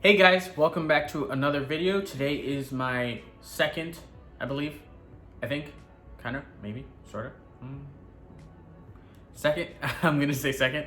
Hey guys, welcome back to another video. Today is my second, I believe, I think, kind of, maybe, sort of. Second, I'm gonna say second.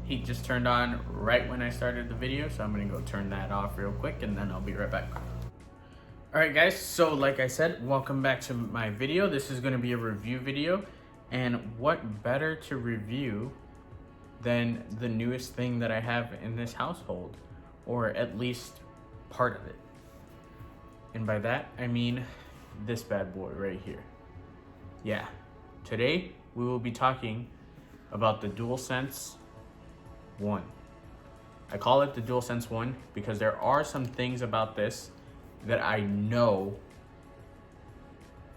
Heat just turned on right when I started the video, so I'm gonna go turn that off real quick and then I'll be right back. All right guys, so like I said, welcome back to my video. This is gonna be a review video, and what better to review than the newest thing that I have in this household, or at least part of it. And by that, I mean this bad boy right here. Yeah, today we will be talking about the DualSense 1. I call it the DualSense 1 because there are some things about this that I know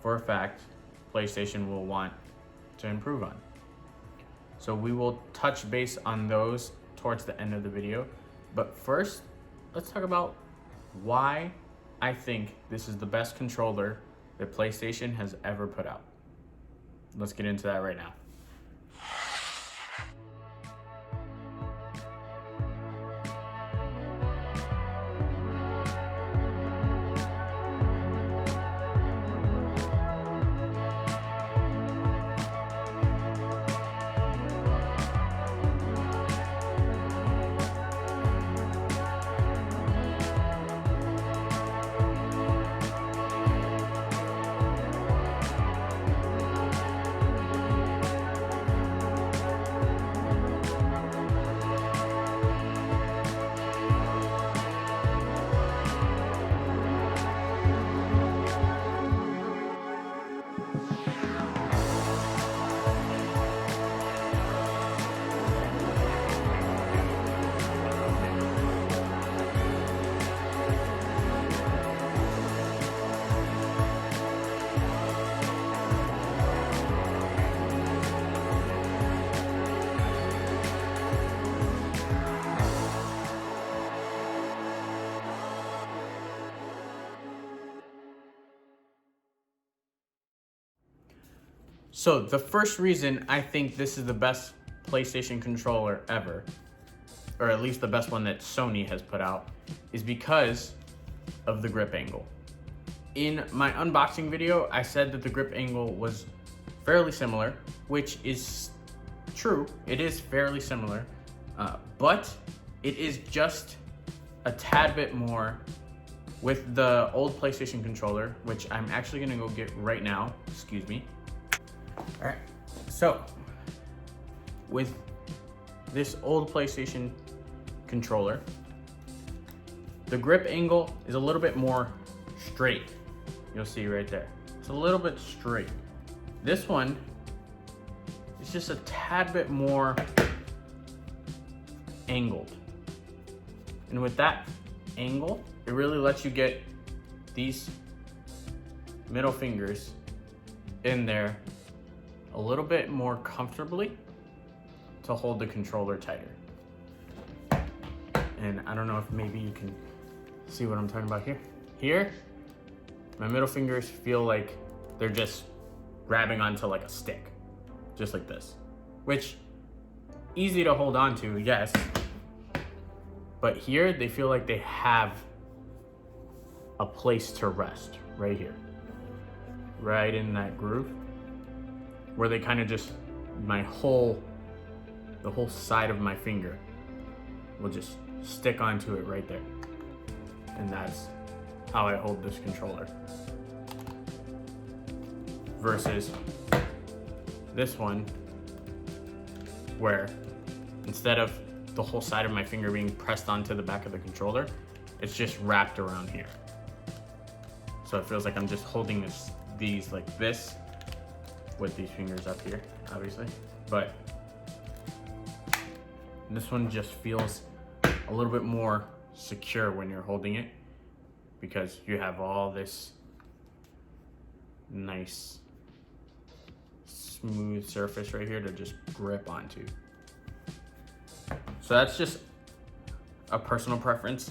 for a fact PlayStation will want to improve on. So we will touch base on those towards the end of the video. But first, let's talk about why I think this is the best controller that PlayStation has ever put out. Let's get into that right now. So the first reason I think this is the best PlayStation controller ever, or at least the best one that Sony has put out, is because of the grip angle. In my unboxing video, I said that the grip angle was fairly similar, which is true. It is fairly similar, but it is just a tad bit more with the old PlayStation controller, which I'm actually gonna go get right now. Excuse me. All right, so with this old PlayStation controller, the grip angle is a little bit more straight. You'll see right there. It's a little bit straight. This one is just a tad bit more angled. And with that angle, it really lets you get these middle fingers in there a little bit more comfortably to hold the controller tighter. And I don't know if maybe you can see what I'm talking about here. Here, my middle fingers feel like they're just grabbing onto like a stick, just like this, which easy to hold on to, yes. But here, they feel like they have a place to rest right here, right in that groove, where they kind of just, the whole side of my finger will just stick onto it right there. And that's how I hold this controller. Versus this one, where instead of the whole side of my finger being pressed onto the back of the controller, it's just wrapped around here. So it feels like I'm just holding these like this, with these fingers up here, obviously. But this one just feels a little bit more secure when you're holding it, because you have all this nice smooth surface right here to just grip onto. So that's just a personal preference.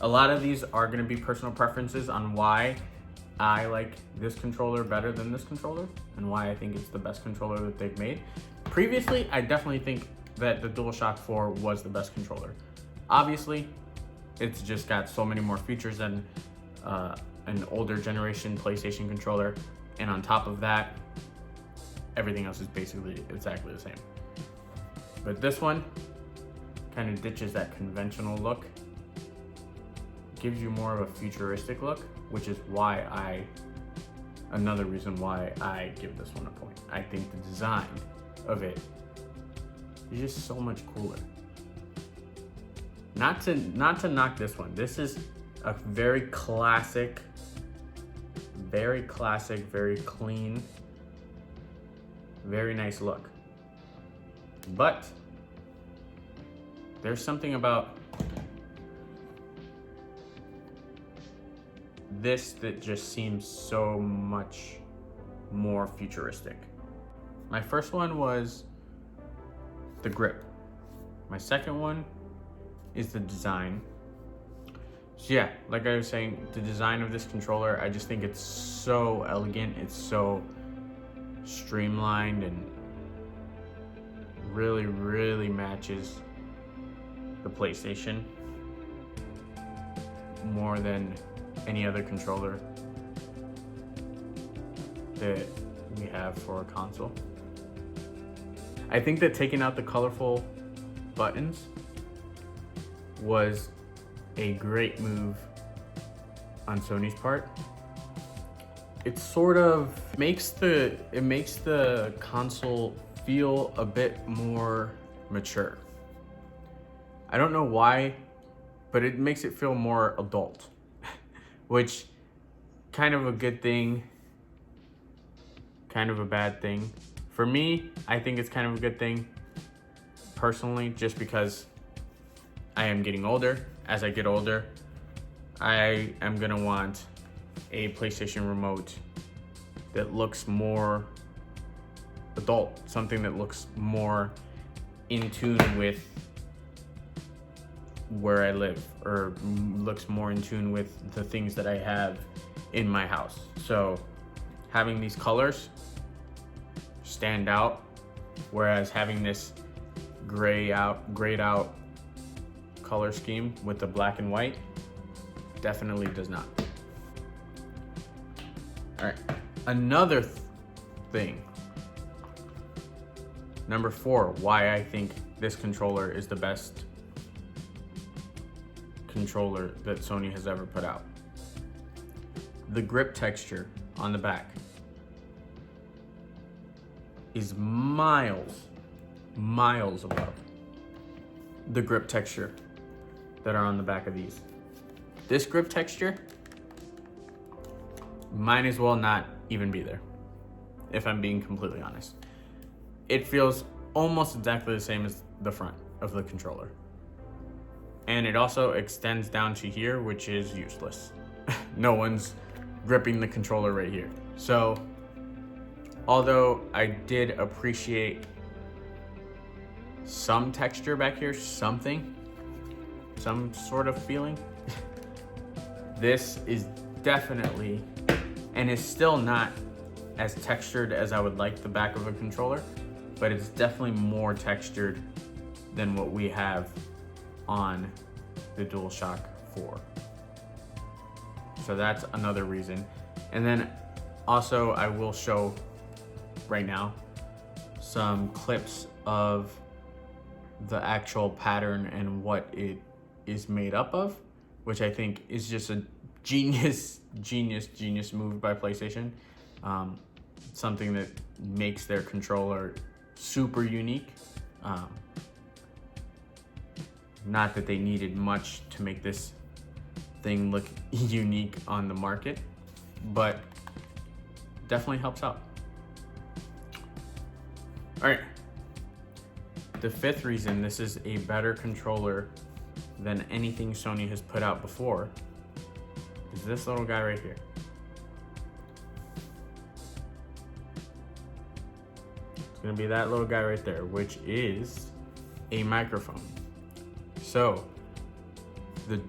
A lot of these are gonna be personal preferences on why I like this controller better than this controller, and why I think it's the best controller that they've made. Previously, I definitely think that the DualShock 4 was the best controller. Obviously, it's just got so many more features than an older generation PlayStation controller, and on top of that, everything else is basically exactly the same. But this one kind of ditches that conventional look, gives you more of a futuristic look, which is why another reason why I give this one a point. I think the design of it is just so much cooler. Not to knock this one. This is a very classic, very clean, very nice look. But there's something about this that just seems so much more futuristic. My first one was the grip. My second one is the design. So yeah, like I was saying, the design of this controller, I just think it's so elegant. It's so streamlined and really matches the PlayStation more than any other controller that we have for a console. I think that taking out the colorful buttons was a great move on Sony's part. It sort of makes the console feel a bit more mature. I don't know why, but it makes it feel more adult, which kind of a good thing, kind of a bad thing. For me, I think it's kind of a good thing personally, just because I am getting older. As I get older, I am gonna want a PlayStation remote that looks more adult, something that looks more in tune with where I live, or looks more in tune with the things that I have in my house. So having these colors stand out, whereas having this grayed out color scheme with the black and white definitely does not. All right, another thing, number 4, why I think this controller is the best controller that Sony has ever put out. The grip texture on the back is miles above the grip texture that are on the back of these. This grip texture might as well not even be there, if I'm being completely honest. It feels almost exactly the same as the front of the controller. And it also extends down to here, which is useless. No one's gripping the controller right here. So, although I did appreciate some texture back here, some sort of feeling, this is definitely, and is still not as textured as I would like the back of a controller, but it's definitely more textured than what we have on the DualShock 4. So that's another reason. And then also I will show right now some clips of the actual pattern and what it is made up of, which I think is just a genius move by PlayStation. Something that makes their controller super unique. Not that they needed much to make this thing look unique on the market, but definitely helps out. All right, the 5th reason this is a better controller than anything Sony has put out before is this little guy right here. It's gonna be that little guy right there, which is a microphone. So the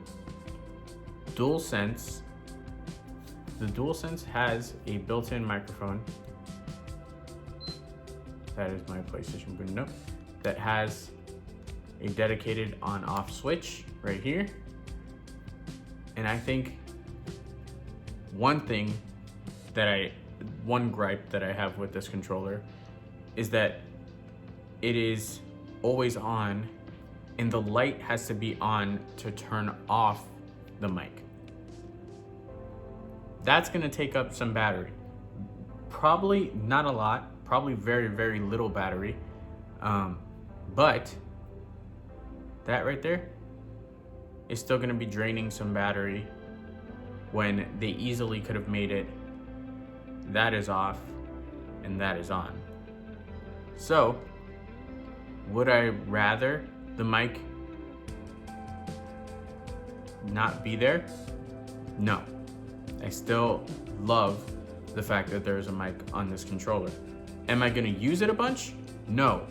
DualSense has a built-in microphone. That is my PlayStation window. That has a dedicated on-off switch right here. And I think one gripe that I have with this controller is that it is always on, and the light has to be on to turn off the mic. That's gonna take up some battery. Probably not a lot, probably very, very little battery. But that right there is still gonna be draining some battery when they easily could have made it that is off and that is on. So, would I rather the mic not be there? No. I still love the fact that there's a mic on this controller. Am I gonna use it a bunch? No,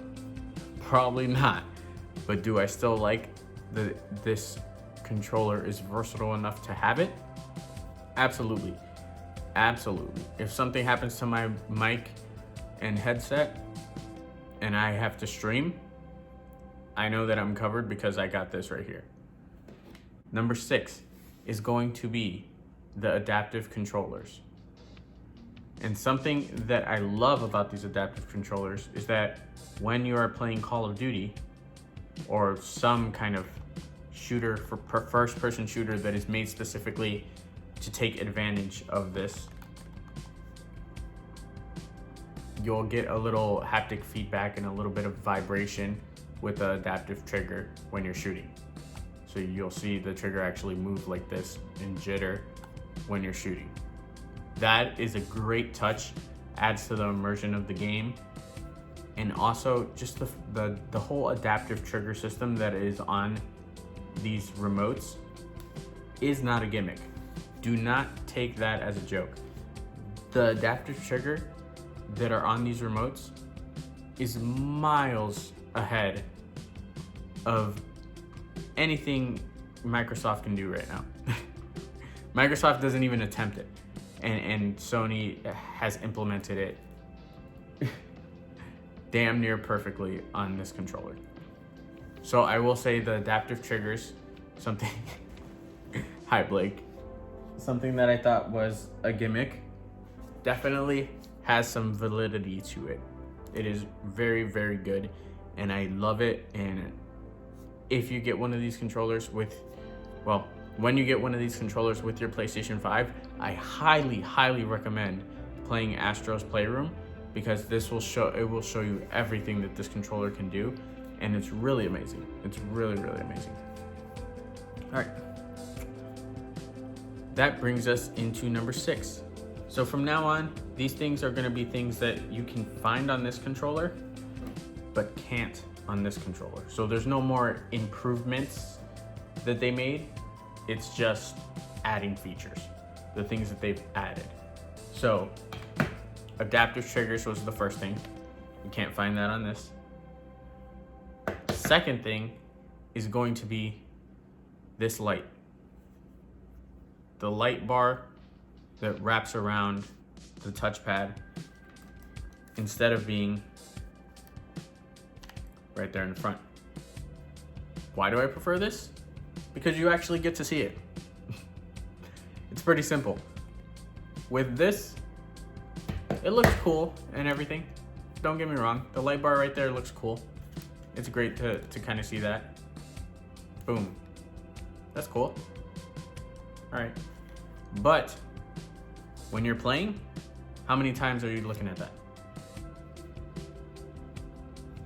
probably not. But do I still like this controller is versatile enough to have it? Absolutely, absolutely. If something happens to my mic and headset and I have to stream, I know that I'm covered because I got this right here. Number 6 is going to be the adaptive controllers. And something that I love about these adaptive controllers is that when you are playing Call of Duty or some kind of shooter, for first-person shooter that is made specifically to take advantage of this, you'll get a little haptic feedback and a little bit of vibration with the adaptive trigger when you're shooting. So you'll see the trigger actually move like this and jitter when you're shooting. That is a great touch, adds to the immersion of the game. And also just the whole adaptive trigger system that is on these remotes is not a gimmick. Do not take that as a joke. The adaptive trigger that are on these remotes is miles ahead of anything Microsoft can do right now. Microsoft doesn't even attempt it, and Sony has implemented it damn near perfectly on this controller. So I will say the adaptive triggers, something, hi Blake, something that I thought was a gimmick, definitely has some validity to it. It is very, very good, and I love it. And if you get one of these controllers when you get one of these controllers with your PlayStation 5, I highly, highly recommend playing Astro's Playroom, because it will show you everything that this controller can do, and it's really amazing. It's really, really amazing. All right. That brings us into number 6. So from now on, these things are gonna be things that you can find on this controller, but can't on this controller. So there's no more improvements that they made. It's just adding features, the things that they've added. So adaptive triggers was the first thing. You can't find that on this. Second thing is going to be this light. The light bar that wraps around the touchpad instead of being right there in the front. Why do I prefer this? Because you actually get to see it. It's pretty simple. With this, it looks cool and everything. Don't get me wrong, the light bar right there looks cool. It's great to kind of see that. Boom. That's cool. All right. But when you're playing, how many times are you looking at that?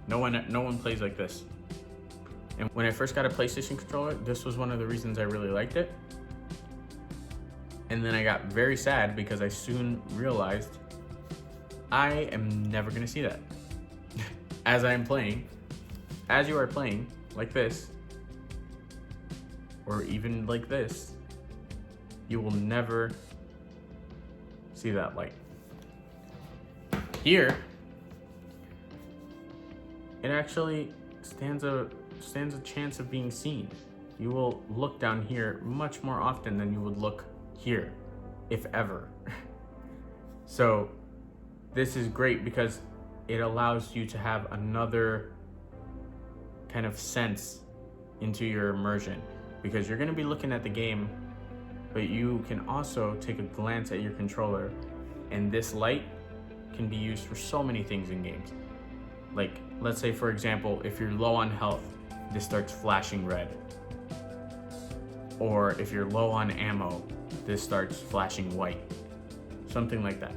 No one plays like this. And when I first got a PlayStation controller, this was one of the reasons I really liked it. And then I got very sad because I soon realized I am never gonna see that. As I am playing, as you are playing like this, or even like this, you will never see that light. Here, it actually stands a chance of being seen. You will look down here much more often than you would look here, if ever. So this is great because it allows you to have another kind of sense into your immersion, because you're going to be looking at the game, but you can also take a glance at your controller, and this light can be used for so many things in games. Like, let's say for example, if you're low on health, this starts flashing red. Or if you're low on ammo, this starts flashing white. Something like that.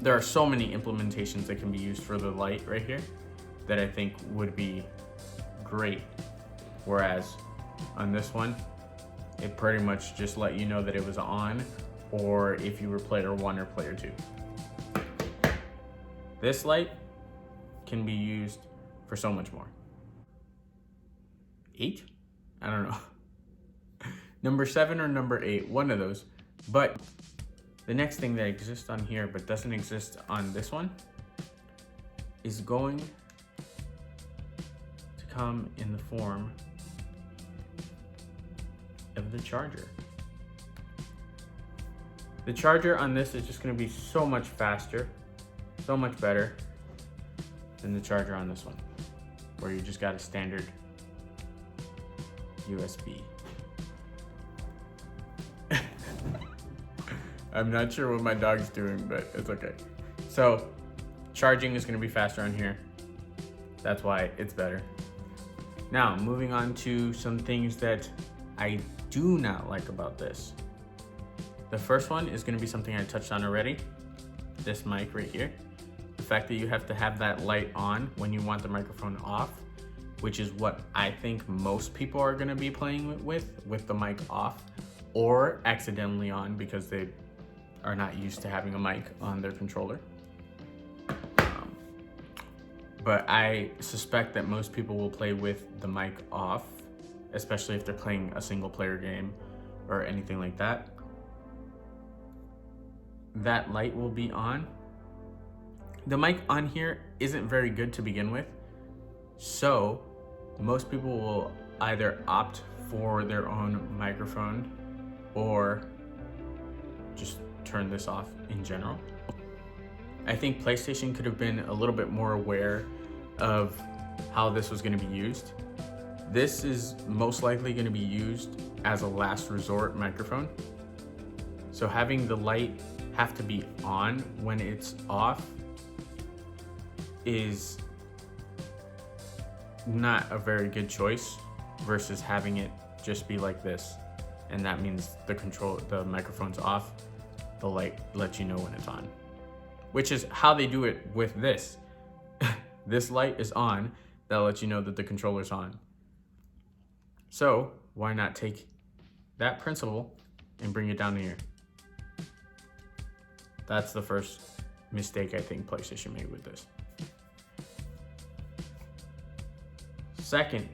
There are so many implementations that can be used for the light right here that I think would be great. Whereas on this one, it pretty much just let you know that it was on, or if you were player 1 or player 2. This light can be used for so much more. 8? I don't know. Number 7 or number 8, one of those. But the next thing that exists on here but doesn't exist on this one is going to come in the form of the charger. The charger on this is just going to be so much faster, so much better than the charger on this one, where you just got a standard USB. I'm not sure what my dog's doing, but it's okay. So charging is going to be faster on here. That's why it's better. Now, moving on to some things that I do not like about this. The first one is going to be something I touched on already. This mic right here. The fact that you have to have that light on when you want the microphone off, which is what I think most people are going to be playing with the mic off, or accidentally on because they are not used to having a mic on their controller. But I suspect that most people will play with the mic off, especially if they're playing a single player game or anything like that. That light will be on. The mic on here isn't very good to begin with, so most people will either opt for their own microphone or just turn this off in general. I think PlayStation could have been a little bit more aware of how this was going to be used. This is most likely going to be used as a last resort microphone. So having the light have to be on when it's off is not a very good choice versus having it just be like this. And that means the microphone's off, the light lets you know when it's on. Which is how they do it with this. This light is on, that lets you know that the controller's on. So why not take that principle and bring it down here? That's the first mistake I think PlayStation made with this. Second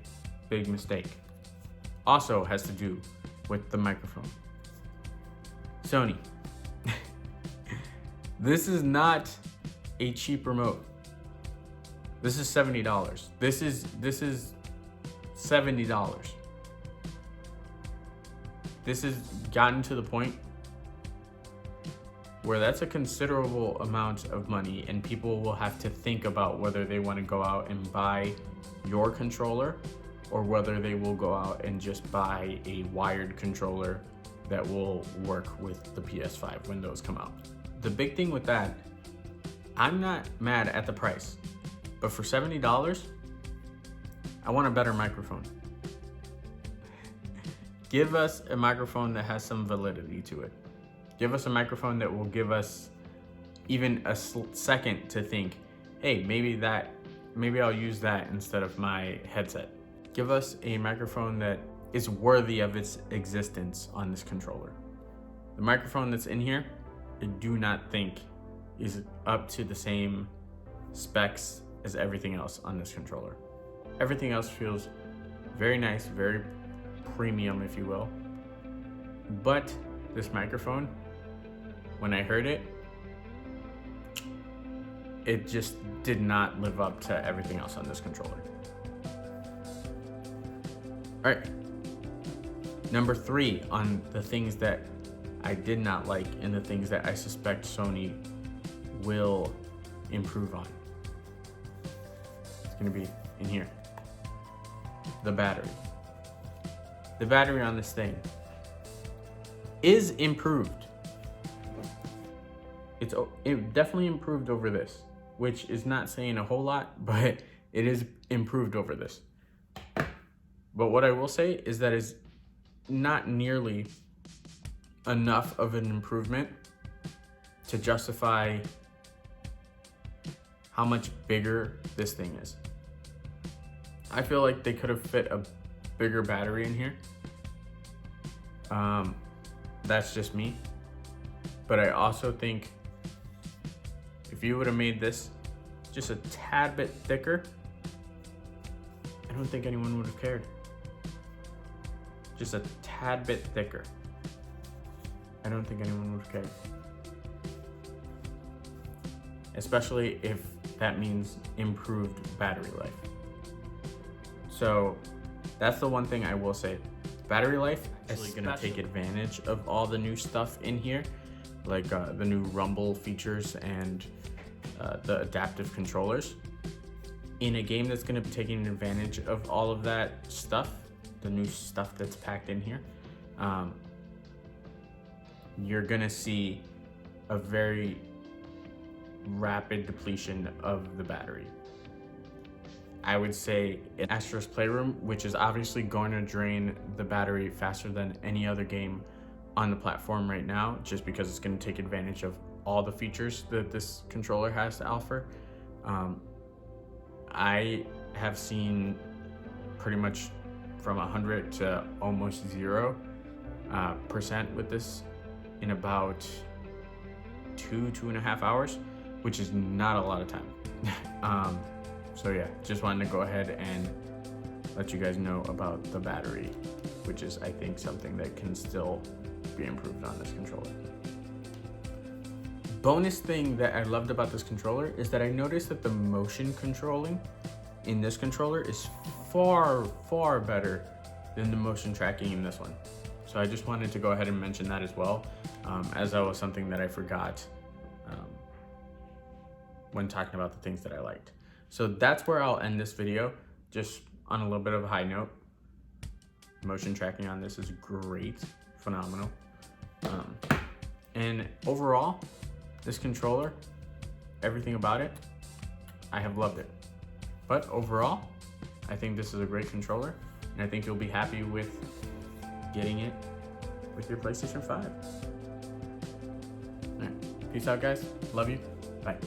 big mistake also has to do with the microphone. Sony. This is not a cheap remote. This is $70. This is $70. This has gotten to the point where that's a considerable amount of money, and people will have to think about whether they want to go out and buy your controller or whether they will go out and just buy a wired controller that will work with the PS5 when those come out. The big thing with that, I'm not mad at the price, but for $70, I want a better microphone. Give us a microphone that has some validity to it. Give us a microphone that will give us even a second to think, hey, maybe I'll use that instead of my headset. Give us a microphone that is worthy of its existence on this controller. The microphone that's in here, I do not think is up to the same specs as everything else on this controller. Everything else feels very nice, very premium, if you will. But this microphone, when I heard it, it just did not live up to everything else on this controller. All right, number 3 on the things that I did not like and the things that I suspect Sony will improve on. It's gonna be in here. The battery. The battery on this thing is improved. It definitely improved over this, which is not saying a whole lot, but it is improved over this. But what I will say is that is not nearly enough of an improvement to justify how much bigger this thing is. I feel like they could have fit a bigger battery in here. That's just me. But I also think if you would have made this just a tad bit thicker, I don't think anyone would have cared. Just a tad bit thicker. I don't think anyone would have cared. Especially if that means improved battery life. So that's the one thing I will say. Battery life is gonna take advantage of all the new stuff in here, like the new rumble features and the adaptive controllers. In a game that's gonna be taking advantage of all of that stuff, the new stuff that's packed in here, you're gonna see a very rapid depletion of the battery. I would say in Astro's Playroom, which is obviously going to drain the battery faster than any other game on the platform right now, just because it's going to take advantage of all the features that this controller has to offer. I have seen pretty much from 100 to almost 0% with this in about 2.5 hours, which is not a lot of time. So yeah, just wanted to go ahead and let you guys know about the battery, which is, I think, something that can still be improved on this controller. Bonus thing that I loved about this controller is that I noticed that the motion controlling in this controller is far, far better than the motion tracking in this one. So I just wanted to go ahead and mention that as well, as that was something that I forgot when talking about the things that I liked. So that's where I'll end this video, just on a little bit of a high note. Motion tracking on this is great, phenomenal. And overall, this controller, everything about it, I have loved it. But overall, I think this is a great controller, and I think you'll be happy with getting it with your PlayStation 5. All right, peace out, guys. Love you. Bye.